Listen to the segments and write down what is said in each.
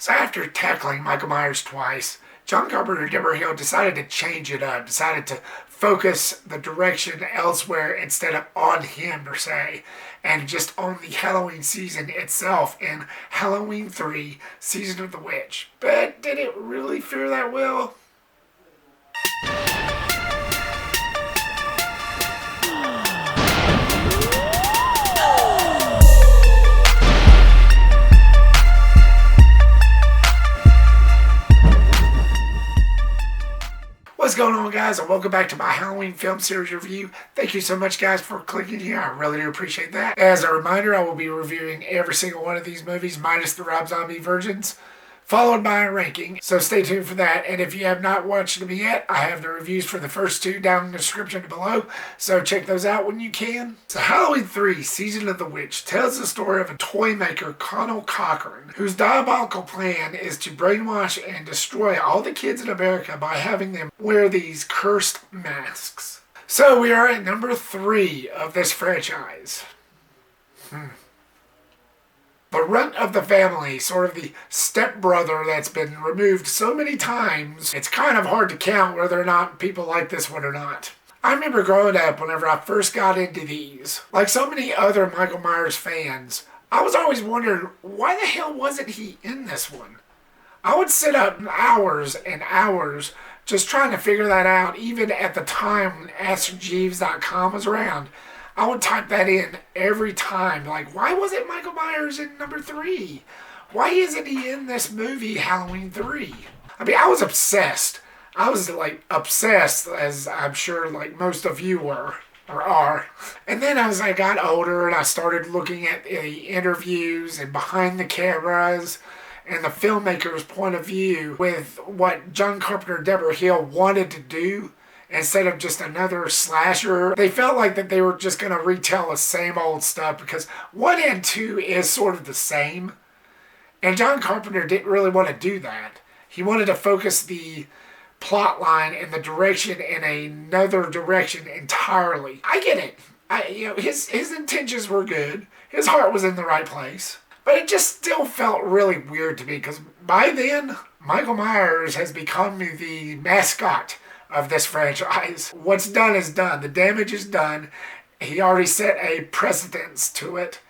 So after tackling Michael Myers twice, John Carpenter Deborah Hill decided to change it up, decided to focus the direction elsewhere instead of on him per se, and just on the Halloween season itself in Halloween 3, Season of the Witch. But did it really fare that well? What's going on, guys, and welcome back to my Halloween film series review. Thank you so much, guys, for clicking here. I really do appreciate that. As a reminder, I will be reviewing every single one of these movies minus the Rob Zombie versions, followed by a ranking. So stay tuned for that. And if you have not watched them yet, I have the reviews for the first two down in the description below. So check those out when you can. So Halloween 3, Season of the Witch, tells the story of a toy maker, Conal Cochran, whose diabolical plan is to brainwash and destroy all the kids in America by having them wear these cursed masks. So we are at number 3 of this franchise. The runt of the family, sort of the stepbrother that's been removed so many times, it's kind of hard to count whether or not people like this one or not. I remember growing up, whenever I first got into these, like so many other Michael Myers fans, I was always wondering, why the hell wasn't he in this one? I would sit up hours and hours just trying to figure that out, even at the time when AskJeeves.com was around. I would type that in every time. Like, why wasn't Michael Myers in number 3? Why isn't he in this movie, Halloween 3? I mean, I was obsessed. I was, like, obsessed, as I'm sure, like, most of you were, or are. And then as I got older and I started looking at the interviews and behind the cameras and the filmmaker's point of view with what John Carpenter Deborah Hill wanted to do, instead of just another slasher, they felt like that they were just going to retell the same old stuff because 1 and 2 is sort of the same. And John Carpenter didn't really want to do that. He wanted to focus the plot line and the direction in another direction entirely. I get it. His intentions were good. His heart was in the right place. But it just still felt really weird to me because by then, Michael Myers has become the mascot of this franchise. What's done is done. The damage is done. He already set a precedence to it.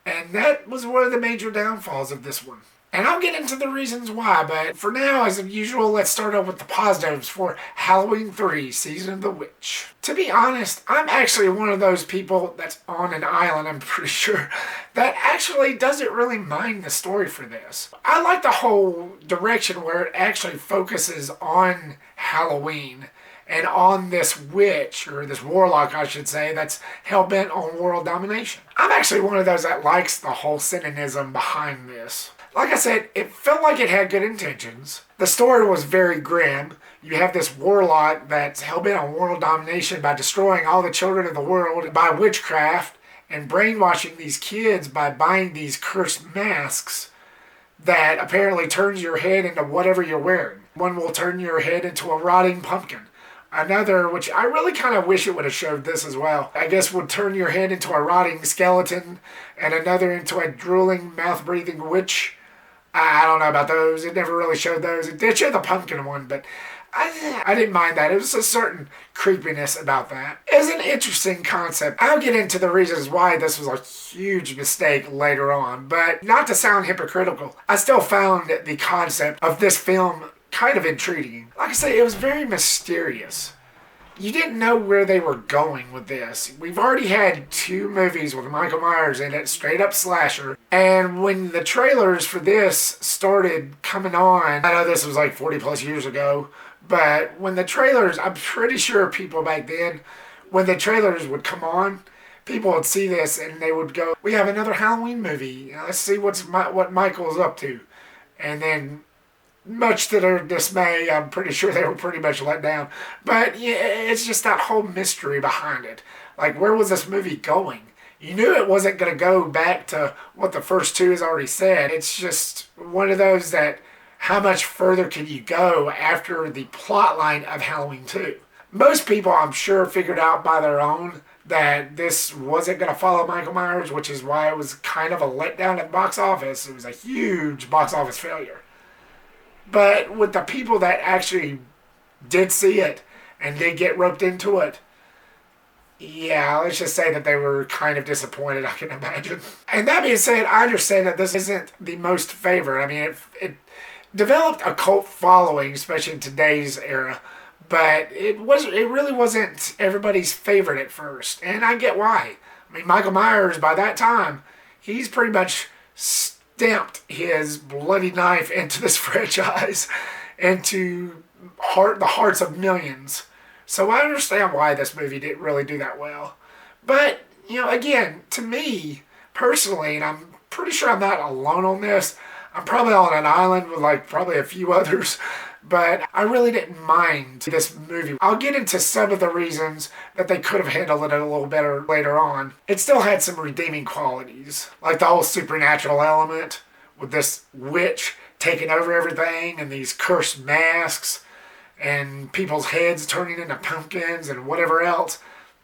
And that was one of the major downfalls of this one. And I'll get into the reasons why, but for now, as usual, let's start off with the positives for Halloween 3, Season of the Witch. To be honest, I'm actually one of those people that's on an island, I'm pretty sure, that actually doesn't really mind the story for this. I like the whole direction where it actually focuses on Halloween and on this witch, or this warlock, I should say, that's hell-bent on world domination. I'm actually one of those that likes the whole cynicism behind this. Like I said, it felt like it had good intentions. The story was very grim. You have this warlock that's hell-bent on world domination by destroying all the children of the world by witchcraft and brainwashing these kids by buying these cursed masks that apparently turns your head into whatever you're wearing. One will turn your head into a rotting pumpkin. Another, which I really kind of wish it would have showed this as well, I guess would turn your head into a rotting skeleton, and another into a drooling, mouth-breathing witch. I don't know about those. It never really showed those. It did show the pumpkin one, but I didn't mind that. It was a certain creepiness about that. It was an interesting concept. I'll get into the reasons why this was a huge mistake later on, but not to sound hypocritical, I still found the concept of this film kind of intriguing. Like I say, it was very mysterious. You didn't know where they were going with this. We've already had 2 movies with Michael Myers in it, straight up slasher. And when the trailers for this started coming on, I know this was like 40 plus years ago, but when the trailers, I'm pretty sure people back then, when the trailers would come on, people would see this and they would go, we have another Halloween movie. Let's see what Michael's up to. And then, much to their dismay, I'm pretty sure they were pretty much let down. But yeah, it's just that whole mystery behind it. Like, where was this movie going? You knew it wasn't going to go back to what the first 2 has already said. It's just one of those that, how much further can you go after the plot line of Halloween 2? Most people, I'm sure, figured out by their own that this wasn't going to follow Michael Myers, which is why it was kind of a letdown at the box office. It was a huge box office failure. But with the people that actually did see it and did get roped into it, yeah, let's just say that they were kind of disappointed, I can imagine. And that being said, I understand that this isn't the most favored. I mean, it developed a cult following, especially in today's era, but it really wasn't everybody's favorite at first. And I get why. I mean, Michael Myers, by that time, he's pretty much stamped his bloody knife into this franchise, into the hearts of millions. So I understand why this movie didn't really do that well. But, again, to me, personally, and I'm pretty sure I'm not alone on this, I'm probably on an island with probably a few others, but I really didn't mind this movie. I'll get into some of the reasons that they could have handled it a little better later on. It still had some redeeming qualities, like the whole supernatural element with this witch taking over everything and these cursed masks and people's heads turning into pumpkins and whatever else.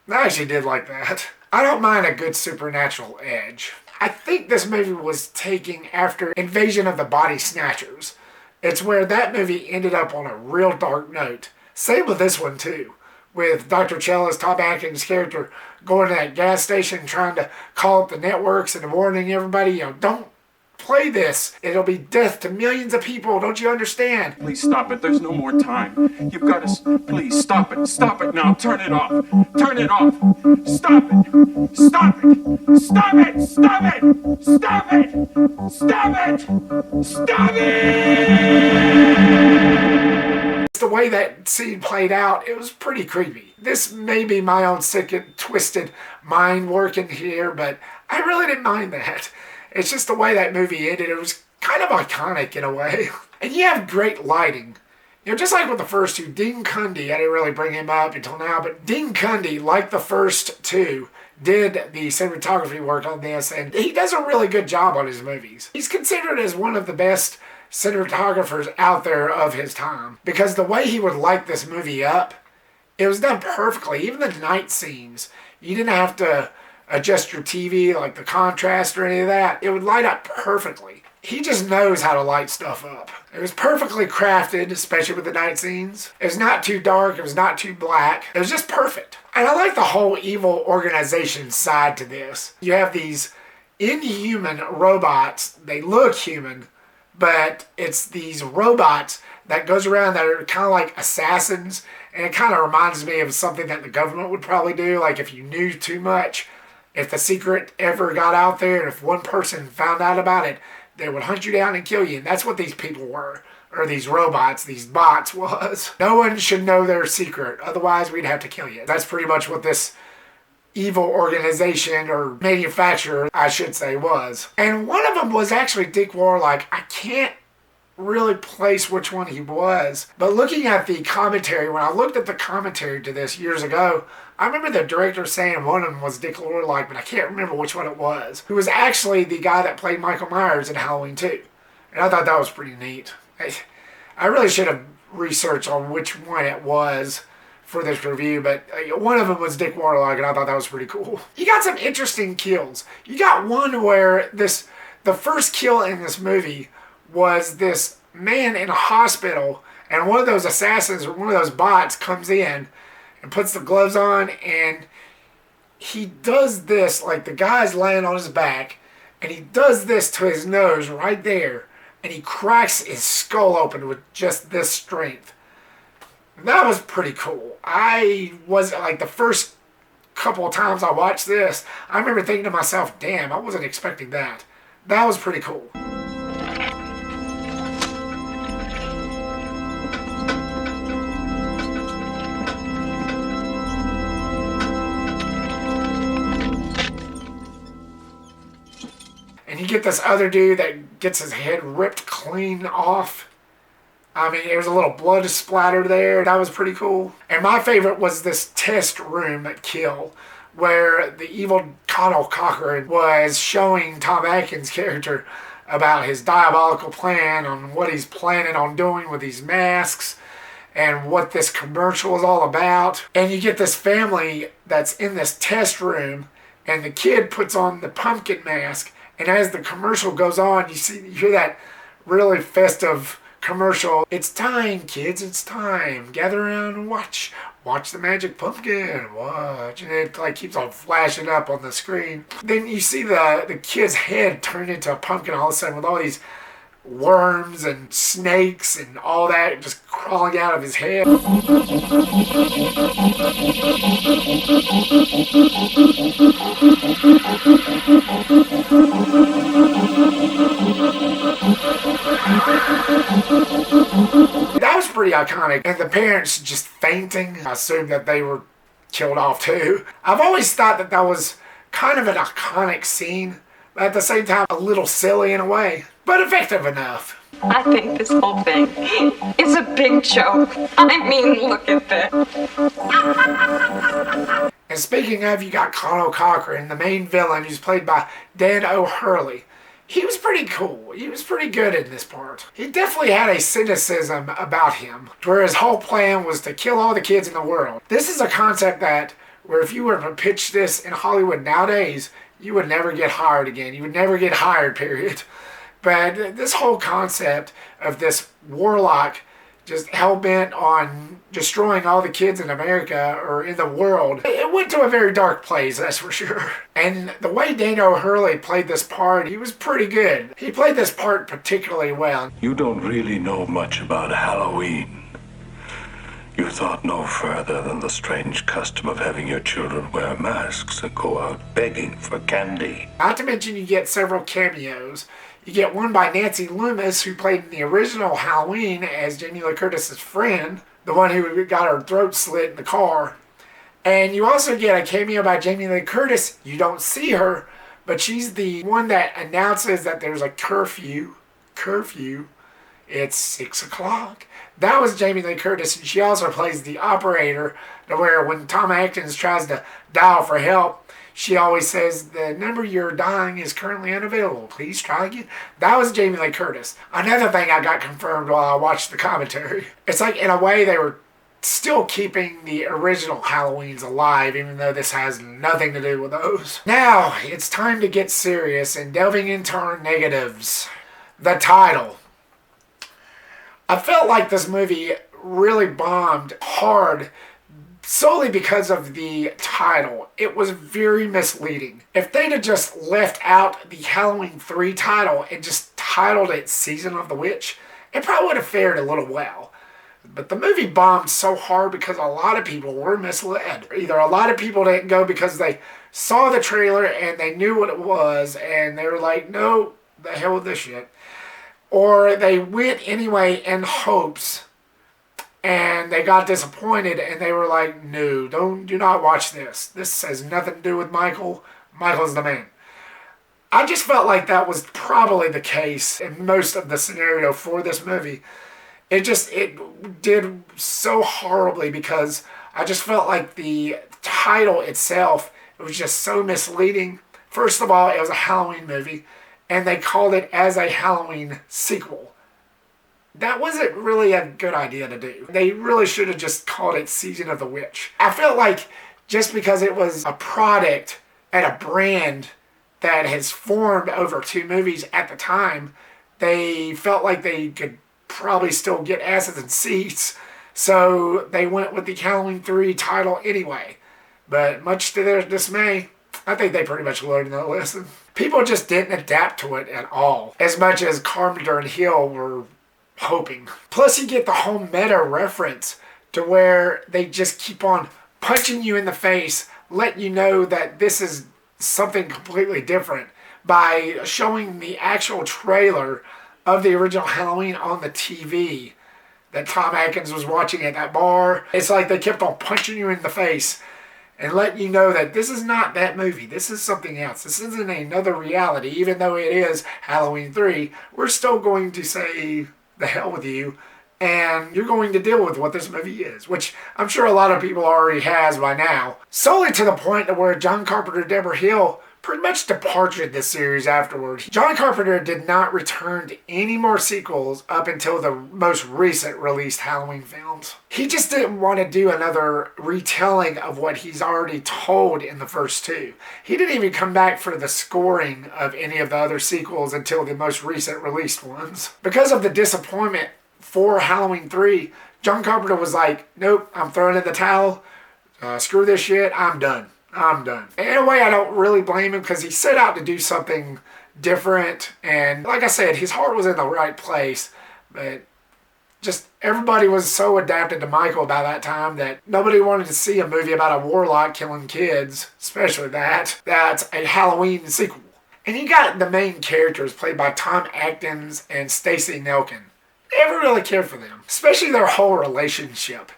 I actually did like that. I don't mind a good supernatural edge. I think this movie was taking after Invasion of the Body Snatchers. It's where that movie ended up on a real dark note. Same with this one too, with Dr. Challis, Tom Atkins' character, going to that gas station trying to call up the networks and warning everybody, don't play this. It'll be death to millions of people. Don't you understand? Please stop it. There's no more time. You've got to... Please stop it. Stop it now. Turn it off. Turn it off. Stop it. Stop it. Stop it. Stop it. Stop it. Stop it. Stop it. The way that scene played out, it was pretty creepy. This may be my own sick and twisted mind working here, but I really didn't mind that. It's just the way that movie ended. It was kind of iconic in a way. And you have great lighting. Just like with the first two, Dean Cundey, I didn't really bring him up until now, but Dean Cundey, like the first two, did the cinematography work on this, and he does a really good job on his movies. He's considered as one of the best cinematographers out there of his time, because the way he would light this movie up, it was done perfectly. Even the night scenes, you didn't have to adjust your TV, like the contrast or any of that. It would light up perfectly. He just knows how to light stuff up. It was perfectly crafted, especially with the night scenes. It was not too dark. It was not too black. It was just perfect. And I like the whole evil organization side to this. You have these inhuman robots. They look human, but it's these robots that goes around that are kind of like assassins. And it kind of reminds me of something that the government would probably do. Like if you knew too much, if the secret ever got out there, and if one person found out about it, they would hunt you down and kill you. And that's what these people were, or these robots, these bots was. No one should know their secret, otherwise we'd have to kill you. That's pretty much what this evil organization, or manufacturer, I should say, was. And one of them was actually Dick Warlock. I can't really place which one he was, but looking at the commentary, when I looked at the commentary to this years ago, I remember the director saying one of them was Dick Warlock, but I can't remember which one it was, who was actually the guy that played Michael Myers in Halloween 2. And I thought that was pretty neat. I really should have researched on which one it was for this review, but one of them was Dick Warlock, and I thought that was pretty cool. You got some interesting kills. You got one where the first kill in this movie was this man in a hospital, and one of those assassins or one of those bots comes in and puts the gloves on, and he does this, like the guy's laying on his back, and he does this to his nose right there, and he cracks his skull open with just this strength. That was pretty cool. I was, like, the first couple of times I watched this, I remember thinking to myself, damn, I wasn't expecting that. That was pretty cool. And you get this other dude that gets his head ripped clean off. I mean, there's a little blood splatter there. That was pretty cool. And my favorite was this test room kill, where the evil Conal Cochran was showing Tom Atkins' character about his diabolical plan on what he's planning on doing with these masks. and what this commercial is all about. And you get this family that's in this test room, and the kid puts on the pumpkin mask, and as the commercial goes on, you hear that really festive commercial. It's time, kids, it's time. Gather around and watch. Watch the magic pumpkin. Watch. And it like keeps on flashing up on the screen. Then you see the kid's head turn into a pumpkin all of a sudden with all these worms and snakes and all that just crawling out of his head. That was pretty iconic. And the parents just fainting. I assume that they were killed off too. I've always thought that was kind of an iconic scene, but at the same time a little silly in a way, but effective enough. I think this whole thing is a big joke. I mean, look at this. And speaking of, you got Conal Cochran, the main villain, who's played by Dan O'Hurley. He was pretty cool. He was pretty good in this part. He definitely had a cynicism about him, where his whole plan was to kill all the kids in the world. This is a concept that, where if you were to pitch this in Hollywood nowadays, you would never get hired again. You would never get hired, period. But this whole concept of this warlock just hell-bent on destroying all the kids in America or in the world, it went to a very dark place, that's for sure. And the way Daniel O'Hurley played this part, he was pretty good. He played this part particularly well. You don't really know much about Halloween. You thought no further than the strange custom of having your children wear masks and go out begging for candy. Not to mention you get several cameos. You get one by Nancy Loomis, who played in the original Halloween as Jamie Lee Curtis's friend, the one who got her throat slit in the car. And you also get a cameo by Jamie Lee Curtis. You don't see her, but she's the one that announces that there's a curfew. It's 6 o'clock. That was Jamie Lee Curtis, and she also plays the operator, to where when Tom Atkins tries to dial for help, she always says, the number you're dialing is currently unavailable. Please try again. That was Jamie Lee Curtis. Another thing I got confirmed while I watched the commentary. It's like, in a way, they were still keeping the original Halloweens alive, even though this has nothing to do with those. Now, it's time to get serious and delving into our negatives. The title. I felt like this movie really bombed hard solely because of the title. It was very misleading. If they'd have just left out the Halloween 3 title and just titled it Season of the Witch, it probably would have fared a little well. But the movie bombed so hard because a lot of people were misled. Either a lot of people didn't go because they saw the trailer and they knew what it was and they were like, no, the hell with this shit. Or they went anyway in hopes and they got disappointed and they were like, no, do not watch this. This has nothing to do with Michael. Michael's the man. I just felt like that was probably the case in most of the scenario for this movie. It did so horribly because I just felt like the title itself, it was just so misleading. First of all, it was a Halloween movie, and they called it as a Halloween sequel. That wasn't really a good idea to do. They really should have just called it Season of the Witch. I felt like just because it was a product and a brand that has formed over 2 movies at the time, they felt like they could probably still get asses in seats, so they went with the Halloween 3 title anyway. But much to their dismay, I think they pretty much learned their lesson. People just didn't adapt to it at all, as much as Carpenter and Hill were hoping. Plus you get the whole meta reference to where they just keep on punching you in the face, letting you know that this is something completely different by showing the actual trailer of the original Halloween on the TV that Tom Atkins was watching at that bar. It's like they kept on punching you in the face and letting you know that this is not that movie. This is something else. This isn't another reality. Even though it is Halloween 3, we're still going to say the hell with you, and you're going to deal with what this movie is, which I'm sure a lot of people already has by now. Solely to the point of where John Carpenter Deborah Hill pretty much departed this series afterward. John Carpenter did not return to any more sequels up until the most recent released Halloween films. He just didn't want to do another retelling of what he's already told in the first two. He didn't even come back for the scoring of any of the other sequels until the most recent released ones. Because of the disappointment for Halloween 3, John Carpenter was like, nope, I'm throwing in the towel. Screw this shit, I'm done. In a way, I don't really blame him because he set out to do something different. And like I said, his heart was in the right place. But just everybody was so adapted to Michael by that time that nobody wanted to see a movie about a warlock killing kids, especially that's a Halloween sequel. And you got the main characters played by Tom Atkins and Stacey Nelkin. Never really cared for them, especially their whole relationship.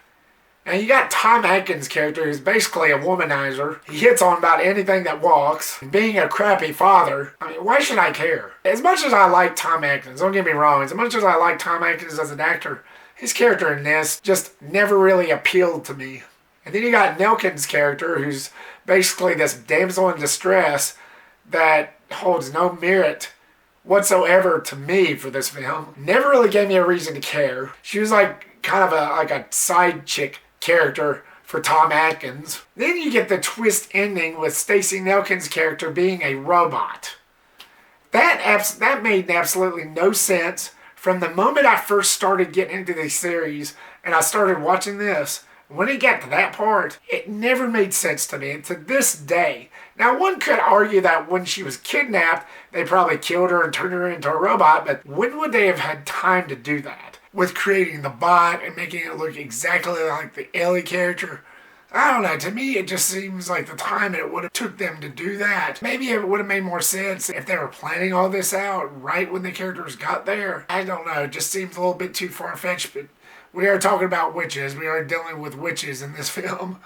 And you got Tom Atkins' character, who's basically a womanizer. He hits on about anything that walks. And being a crappy father, I mean, why should I care? As much as I like Tom Atkins, don't get me wrong, as much as I like Tom Atkins as an actor, his character in this just never really appealed to me. And then you got Nelkin's character, who's basically this damsel in distress that holds no merit whatsoever to me for this film. Never really gave me a reason to care. She was like kind of a side chick character for Tom Atkins. Then you get the twist ending with Stacey Nelkin's character being a robot. That made absolutely no sense. From the moment I first started getting into the series and I started watching this, when it got to that part, it never made sense to me, and to this day. Now, one could argue that when she was kidnapped, they probably killed her and turned her into a robot, but when would they have had time to do that? With creating the bot and making it look exactly like the Ellie character? I don't know, to me it just seems like the time it would have took them to do that. Maybe it would have made more sense if they were planning all this out right when the characters got there. I don't know, it just seems a little bit too far-fetched, but we are talking about witches. We are dealing with witches in this film.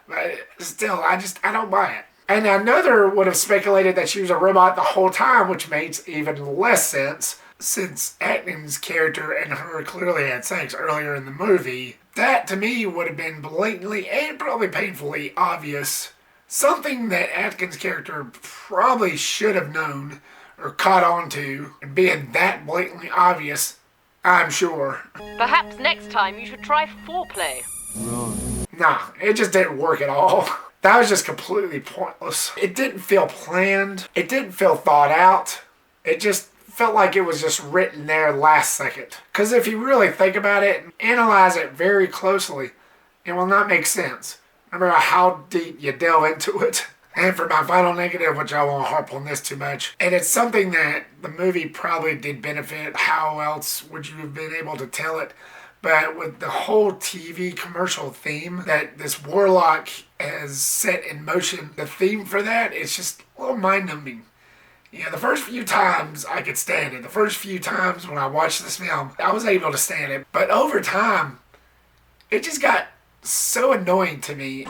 But still, I don't buy it. And another would have speculated that she was a robot the whole time, which makes even less sense, since Atkins' character and her clearly had sex earlier in the movie. That, to me, would have been blatantly and probably painfully obvious. Something that Atkins' character probably should have known or caught on to, and being that blatantly obvious, I'm sure. Perhaps next time you should try foreplay. Nah, it just didn't work at all. That was just completely pointless. It didn't feel planned. It didn't feel thought out. It just felt like it was just written there last second. Because if you really think about it and analyze it very closely, it will not make sense, no matter how deep you delve into it. And for my final negative, which I won't harp on this too much, and it's something that the movie probably did benefit. How else would you have been able to tell it? But with the whole TV commercial theme that this warlock has set in motion, the theme for that is just a little mind-numbing. Yeah, the first few times I could stand it. The first few times when I watched this film, I was able to stand it. But over time, it just got so annoying to me.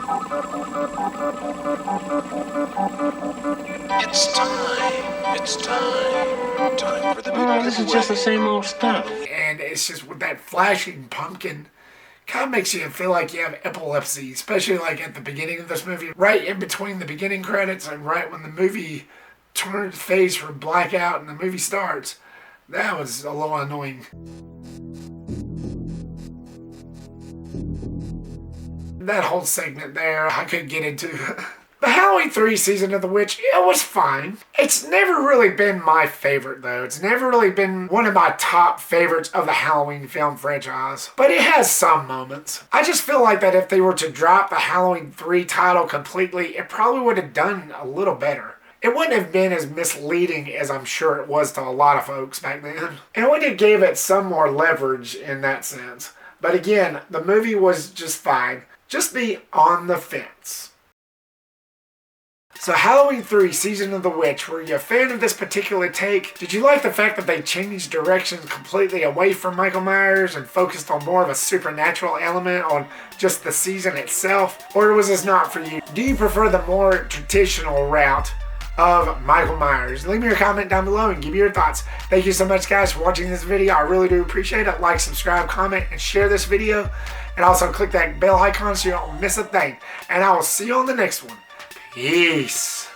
It's time for the big This is just the same old stuff. And it's just with that flashing pumpkin, kind of makes you feel like you have epilepsy, especially like at the beginning of this movie, right in between the beginning credits and right when the movie turns phase from blackout and the movie starts. That was a little annoying. That whole segment there, I could get into. The Halloween 3 Season of the Witch, it was fine. It's never really been my favorite, though. It's never really been one of my top favorites of the Halloween film franchise. But it has some moments. I just feel like that if they were to drop the Halloween 3 title completely, it probably would have done a little better. It wouldn't have been as misleading as I'm sure it was to a lot of folks back then. And it would have gave it some more leverage in that sense. But again, the movie was just fine. Just be on the fence. So Halloween 3 Season of the Witch, were you a fan of this particular take? Did you like the fact that they changed directions completely away from Michael Myers and focused on more of a supernatural element on just the season itself? Or was this not for you? Do you prefer the more traditional route of Michael Myers? Leave me your comment down below and give me your thoughts. Thank you so much, guys, for watching this video. I really do appreciate it. Like, subscribe, comment, and share this video. And also click that bell icon so you don't miss a thing. And I will see you on the next one. Peace.